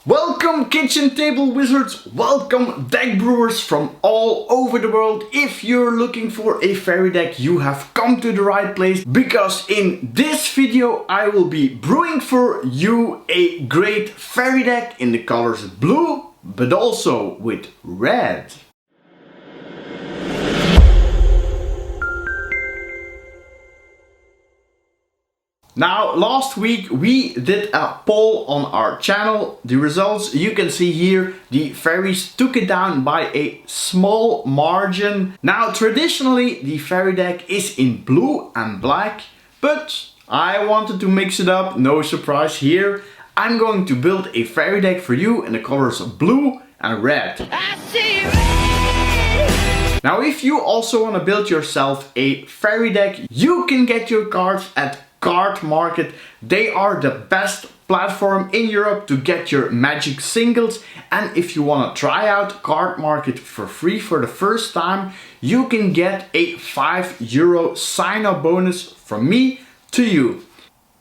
Welcome kitchen table wizards, welcome deck brewers from all over the world. If you're looking for a fairy deck, you have come to the right place, because in this video I will be brewing for you a great fairy deck in the colors blue, but also with red. Now, last week we did a poll on our channel. The results you can see here. The fairies took it down by a small margin. Now, traditionally the fairy deck is in blue and black, but I wanted to mix it up. No surprise here. I'm going to build a fairy deck for you in the colors of blue and red. I see red. Now, if you also want to build yourself a fairy deck, you can get your cards at Cardmarket. They are the best platform in Europe to get your magic singles, and if you want to try out Cardmarket for free for the first time, you can get a €5 sign-up bonus from me to you.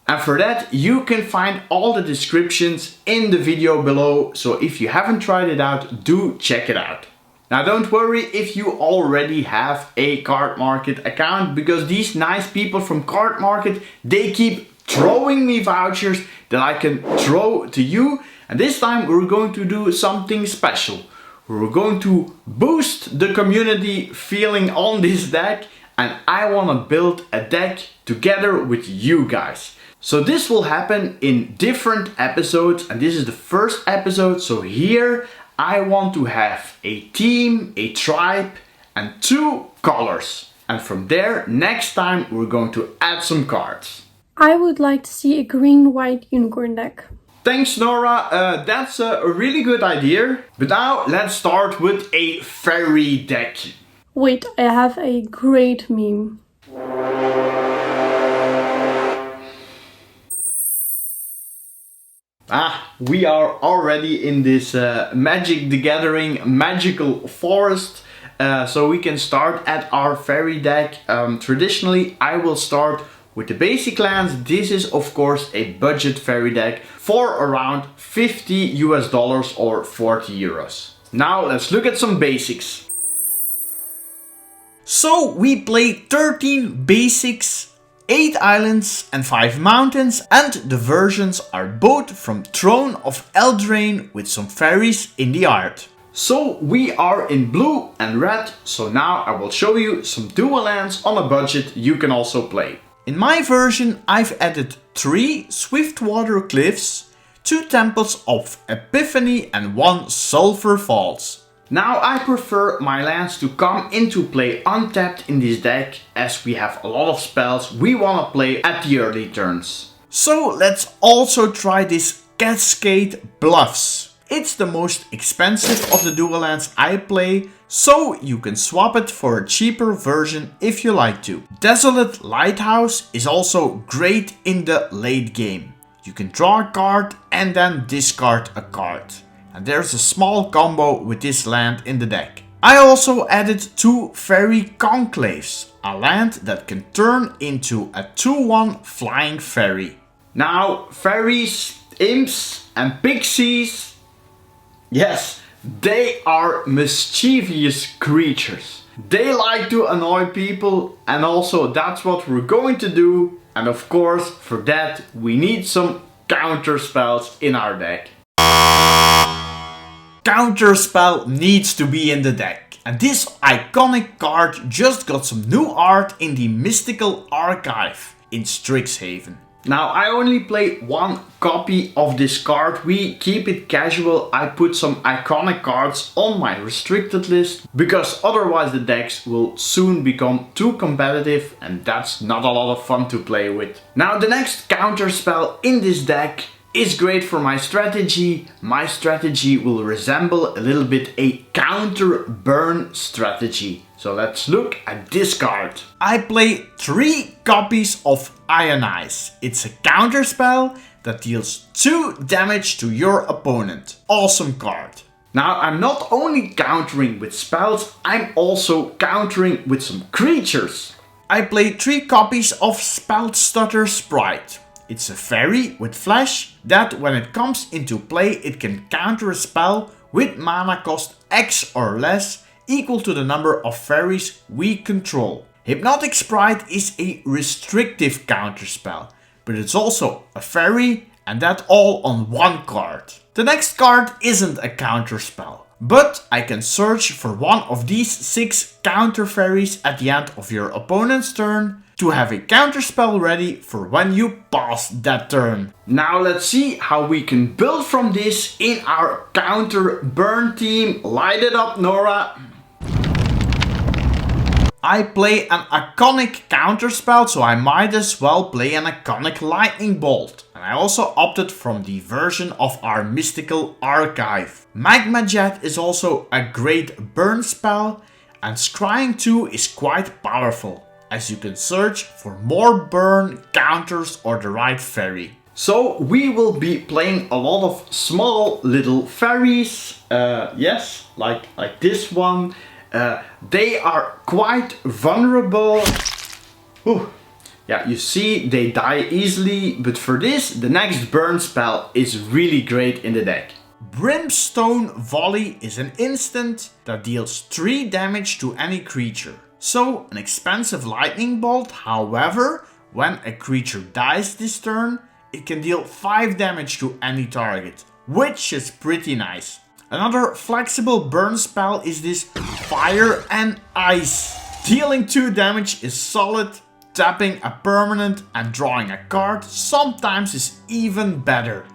And for that you can find all the descriptions in the video below, so if you haven't tried it out, do check it out. Now, don't worry if you already have a Cardmarket account, because these nice people from Cardmarket, they keep throwing me vouchers that I can throw to you. And this time we're going to do something special. We're going to boost the community feeling on this deck, and I want to build a deck together with you guys. So this will happen in different episodes, and this is the first episode. So here I want to have a team, a tribe, and 2 colors. And from there, next time we're going to add some cards. I would like to see a green-white unicorn deck. Thanks, Nora. That's a really good idea. But now let's start with a fairy deck. Wait, I have a great meme. We are already in this Magic the Gathering magical forest. So we can start at our fairy deck. Traditionally, I will start with the basic lands. This is of course a budget fairy deck for around $50 or €40. Now let's look at some basics. So we play 13 basics, 8 islands and 5 mountains, and the versions are both from Throne of Eldraine with some fairies in the art. So we are in blue and red, so now I will show you some dual lands on a budget you can also play. In my version I've added 3 Swiftwater Cliffs, 2 Temples of Epiphany and 1 Sulphur Falls. Now I prefer my lands to come into play untapped in this deck, as we have a lot of spells we want to play at the early turns. So let's also try this Cascade Bluffs. It's the most expensive of the dual lands I play, so you can swap it for a cheaper version if you like to. Desolate Lighthouse is also great in the late game. You can draw a card and then discard a card. And there's a small combo with this land in the deck. I also added 2 Fairy Conclaves, a land that can turn into a 2/1 flying fairy. Now, fairies, imps and pixies, yes, they are mischievous creatures. They like to annoy people, and also that's what we're going to do. And of course, for that we need some counter spells in our deck. Counterspell needs to be in the deck, and this iconic card just got some new art in the Mystical Archive in Strixhaven. Now I only play 1 copy of this card. We keep it casual. I put some iconic cards on my restricted list, because otherwise the decks will soon become too competitive, and that's not a lot of fun to play with. Now the next counterspell in this deck is great for my strategy. My strategy will resemble a little bit a counter burn strategy. So let's look at this card. I play 3 copies of Ionize. It's a counter spell that deals 2 damage to your opponent. Awesome card. Now I'm not only countering with spells, I'm also countering with some creatures. I play 3 copies of Spellstutter Sprite. It's a fairy with flash that when it comes into play it can counter a spell with mana cost X or less equal to the number of fairies we control. Hypnotic Sprite is a restrictive counterspell, but it's also a fairy and that all on one card. The next card isn't a counterspell, but I can search for one of these 6 counter fairies at the end of your opponent's turn to have a counterspell ready for when you pass that turn. Now let's see how we can build from this in our counter burn team. Light it up, Nora. I play an iconic counterspell, so I might as well play an iconic lightning bolt. And I also opted from the version of our mystical archive. Magma Jet is also a great burn spell, and Scrying 2 is quite powerful, as you can search for more burn, counters or the right fairy. So we will be playing a lot of small little fairies, yes, like this one. They are quite vulnerable. Ooh. Yeah, you see they die easily, but for this, the next burn spell is really great in the deck. Brimstone Volley is an instant that deals 3 damage to any creature. So, an expensive lightning bolt, however, when a creature dies this turn, it can deal 5 damage to any target, which is pretty nice. Another flexible burn spell is this Fire and Ice. Dealing 2 damage is solid, tapping a permanent and drawing a card sometimes is even better.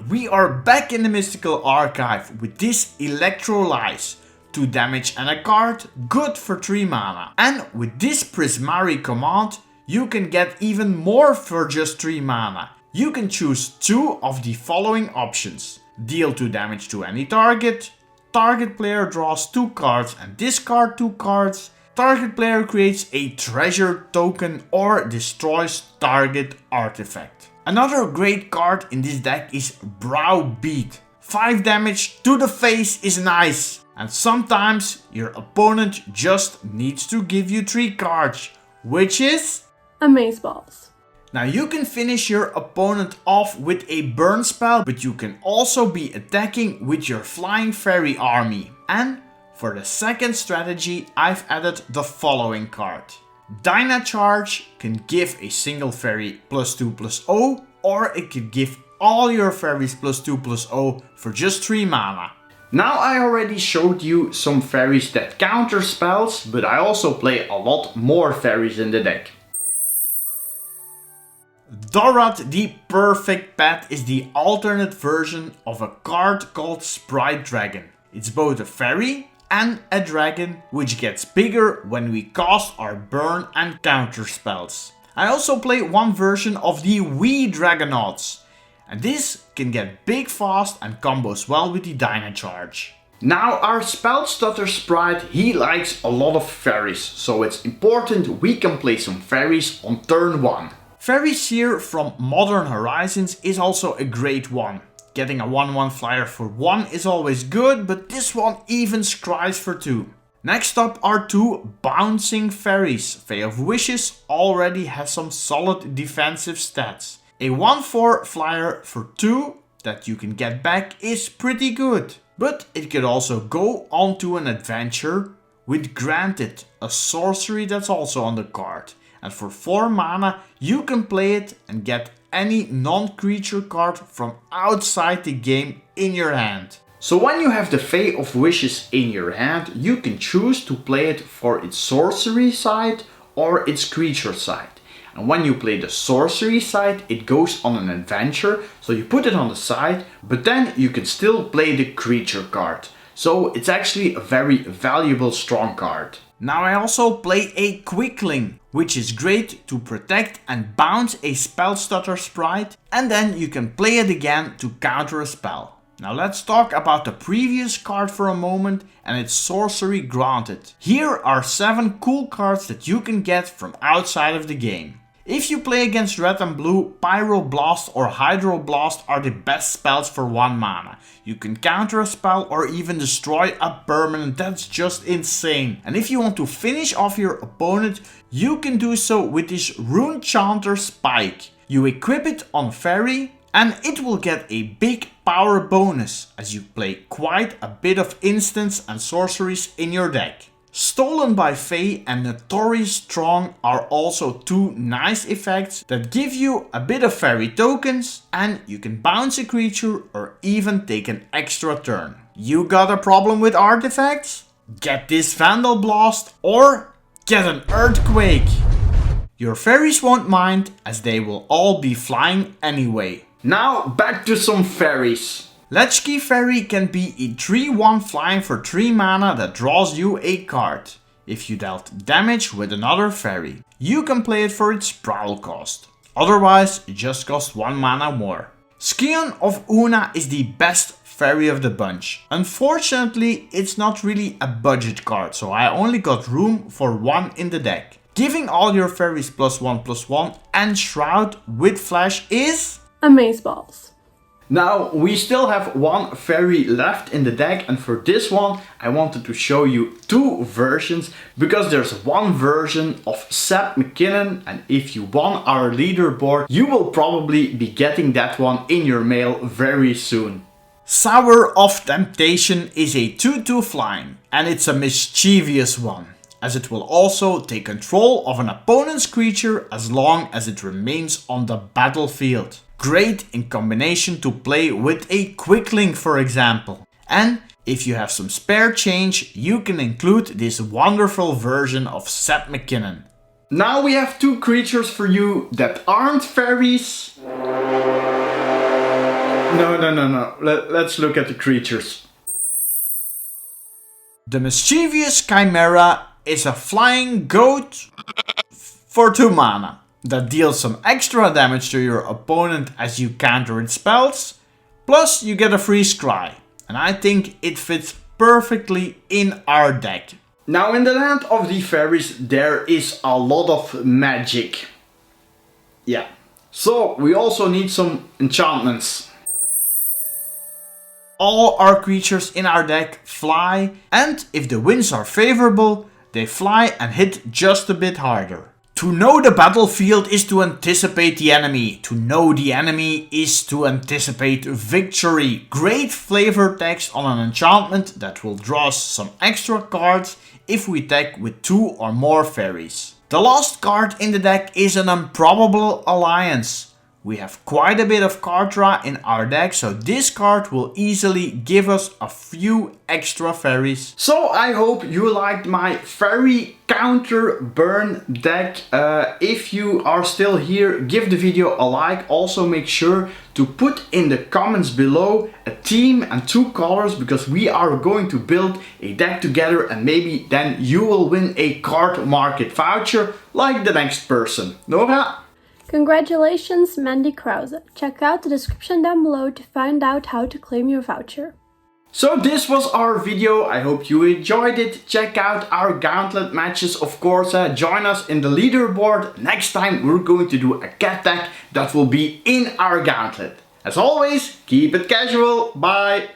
We are back in the mystical archive with this Electrolyze. 2 damage and a card, good for 3 mana. And with this Prismari command, you can get even more for just 3 mana. You can choose 2 of the following options. Deal 2 damage to any target. Target player draws 2 cards and discard 2 cards. Target player creates a treasure token or destroys target artifact. Another great card in this deck is Browbeat. 5 damage to the face is nice. And sometimes your opponent just needs to give you 3 cards, which is Amazeballs. Now you can finish your opponent off with a burn spell, but you can also be attacking with your flying fairy army. And for the second strategy, I've added the following card. Dynacharge can give a single fairy +2/+0, or it can give all your fairies +2/+0 for just 3 mana. Now I already showed you some fairies that counter spells, but I also play a lot more fairies in the deck. Dorat the Perfect Pet is the alternate version of a card called Sprite Dragon. It's both a fairy and a dragon, which gets bigger when we cast our burn and counter spells. I also play one version of the Wee Dragonauts, and this can get big fast and combos well with the Dynacharge. Now our spellstutter sprite, he likes a lot of fairies, so it's important we can play some fairies on turn 1. Fairy Seer from Modern Horizons is also a great one. Getting a 1/1 flyer for 1 is always good, but this one even scries for 2. Next up are 2 bouncing fairies. Fae of Wishes already has some solid defensive stats. A 1/4 flyer for 2 that you can get back is pretty good. But it could also go on to an adventure with Granted, a sorcery that's also on the card. And for 4 mana you can play it and get any non-creature card from outside the game in your hand. So when you have the Fae of Wishes in your hand, you can choose to play it for its sorcery side or its creature side. And when you play the sorcery side, it goes on an adventure, so you put it on the side, but then you can still play the creature card. So it's actually a very valuable strong card. Now I also play a Quickling, which is great to protect and bounce a spellstutter sprite, and then you can play it again to counter a spell. Now let's talk about the previous card for a moment, and it's Sorcery Granted. Here are 7 cool cards that you can get from outside of the game. If you play against red and blue, Pyroblast or Hydroblast are the best spells for 1 mana. You can counter a spell or even destroy a permanent, that's just insane. And if you want to finish off your opponent, you can do so with this Runechanter Spike. You equip it on Faerie and it will get a big power bonus as you play quite a bit of instants and sorceries in your deck. Stolen by Fae and Notorious Strong are also two nice effects that give you a bit of fairy tokens and you can bounce a creature or even take an extra turn. You got a problem with artifacts? Get this Vandal Blast or get an Earthquake. Your fairies won't mind as they will all be flying anyway. Now back to some fairies. Latchkey Faerie can be a 3/1 flying for 3 mana that draws you a card. If you dealt damage with another fairy, you can play it for its prowl cost. Otherwise, it just costs 1 mana more. Scion of Oona is the best fairy of the bunch. Unfortunately, it's not really a budget card, so I only got room for 1 in the deck. Giving all your fairies +1/+1 and Shroud with Flash is Amazeballs. Now we still have 1 fairy left in the deck, and for this one I wanted to show you 2 versions because there's one version of Seth McKinnon, and if you won our leaderboard you will probably be getting that one in your mail very soon. Sour of Temptation is a 2/2 flying and it's a mischievous one, as it will also take control of an opponent's creature as long as it remains on the battlefield. Great in combination to play with a Quicklink, for example. And if you have some spare change, you can include this wonderful version of Seth McKinnon. Now we have 2 creatures for you that aren't fairies. No. Let's look at the creatures. The Mischievous Chimera is a flying goat for 2 mana. That deals some extra damage to your opponent as you counter its spells, plus you get a free scry, and I think it fits perfectly in our deck. Now in the land of the fairies there is a lot of magic. Yeah, so we also need some enchantments. All our creatures in our deck fly, and if the winds are favorable, they fly and hit just a bit harder. To know the battlefield is to anticipate the enemy. To know the enemy is to anticipate victory. Great flavor text on an enchantment that will draw us some extra cards if we attack with 2 or more fairies. The last card in the deck is an Improbable Alliance. We have quite a bit of card draw in our deck, so this card will easily give us a few extra fairies. So I hope you liked my fairy counter burn deck. If you are still here, give the video a like. Also make sure to put in the comments below a theme and 2 colors, because we are going to build a deck together and maybe then you will win a card market voucher like the next person. Nora? Congratulations, Mandy Krause. Check out the description down below to find out how to claim your voucher. So this was our video. I hope you enjoyed it. Check out our gauntlet matches, of course. Join us in the leaderboard. Next time we're going to do a cat deck that will be in our gauntlet. As always, keep it casual. Bye.